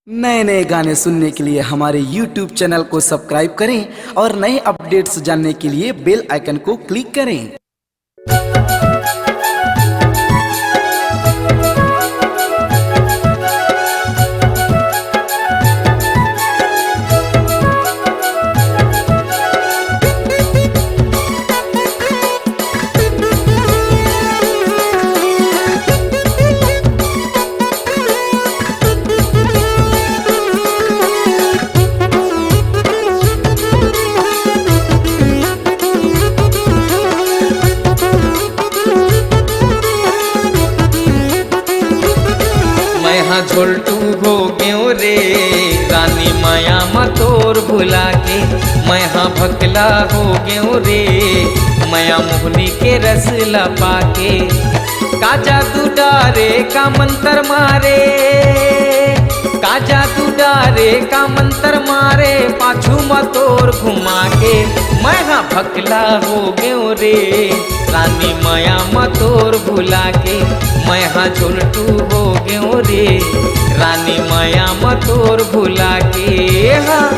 नए नए गाने सुनने के लिए हमारे YouTube चैनल को सब्सक्राइब करें और नए अपडेट्स जानने के लिए बेल आइकन को क्लिक करें। झोलटू हो गयो रे रानी माया मतोर भुला के, मैं हाँ भकला हो गयो रे माया मोहनी के रस लपा के। का जादू डारे का मंत्र मारे, का जादू डारे का मंत्र मारे, पाछू मतोर घुमा के। मैं हाँ भकला हो गयो रे रानी माया मतोर भुला के, मैं हाँ झोलटू हो गयो रे रानी माया मतोर भुला के। हाँ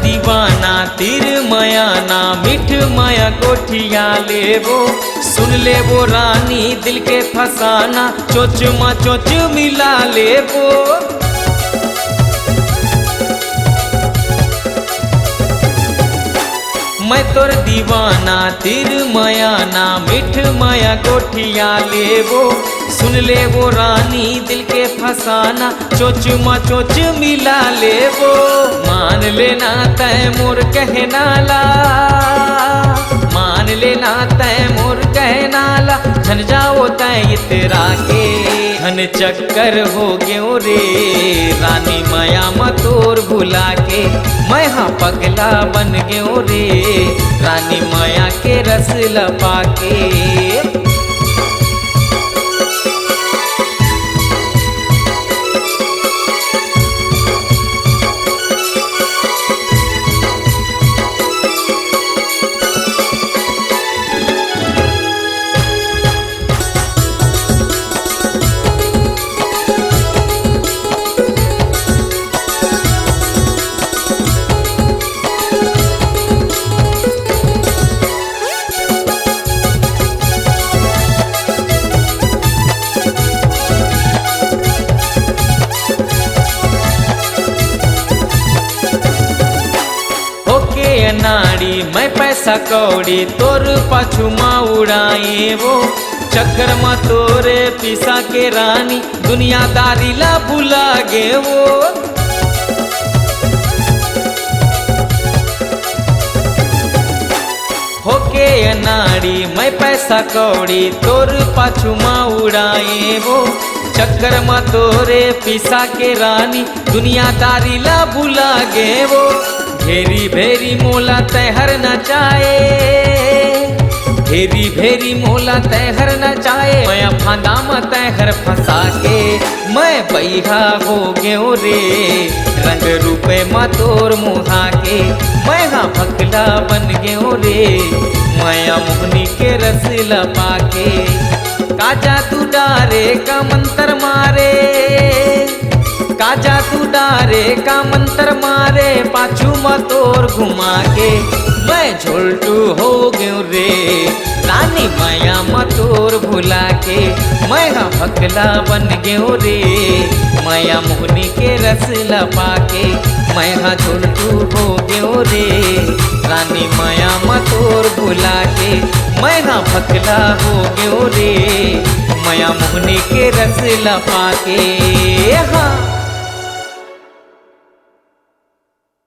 दीवाना तीर माया ना मिठ माया कोठिया लेबो, सुन लेबो रानी दिल के फसाना, चोच मा चोच मिला लेबो। मैं तोर दीवाना तीर माया ना मिठ माया कोठिया लेबो, सुन लेबो रानी दिल के फसाना, चोच मा चोच मिला लेबो। मान लेना तय मोर कहनाला, मान लेना तय मोर कहनाला, झन जाओ तय तेरा के। घन चक्कर हो गयो रे रानी माया मतोर भुला के, मैं हाँ पगला बन गयो रे रानी माया के रस लपा के। नाड़ी मैं पैसा कौड़ी तोर पाछू माँ उड़ाए वो, चक्कर मा तोरे पिसा के रानी दुनियादारी ला भुला गे वो। होके नाड़ी मैं पैसा कौड़ी तोर पाछू माँ उड़ाए वो, चक्कर मा तोरे पिसा के रानी दुनियादारी ला भुला गे वो। भेरी भेरी मोला तहर नचाए, भेरी भेरी मोला तहर नचाए, मैं फांदा में तहर फंसा के। मैं बैहा हो गयो रे रंग रूपे मतोर मुहा के, मैं हाँ भकला बन गयो रे माया मोहनी के रस लपा के। का जादू डारे का मंत्र मारे, का जादू डारे का मंत्र मारे, पाछू मतोर घुमा के। मैं झोलटू हो गयो रे रानी माया मतोर भुला के, मैं हाँ भकला बन गयो रे माया मोहनी के रस लपा के। मैं हाँ झोलटू हो गयो रे रानी माया मतोर भुला के, मैं हाँ भकला हो गयो रे माया मोहनी के रस लपा के। हाँ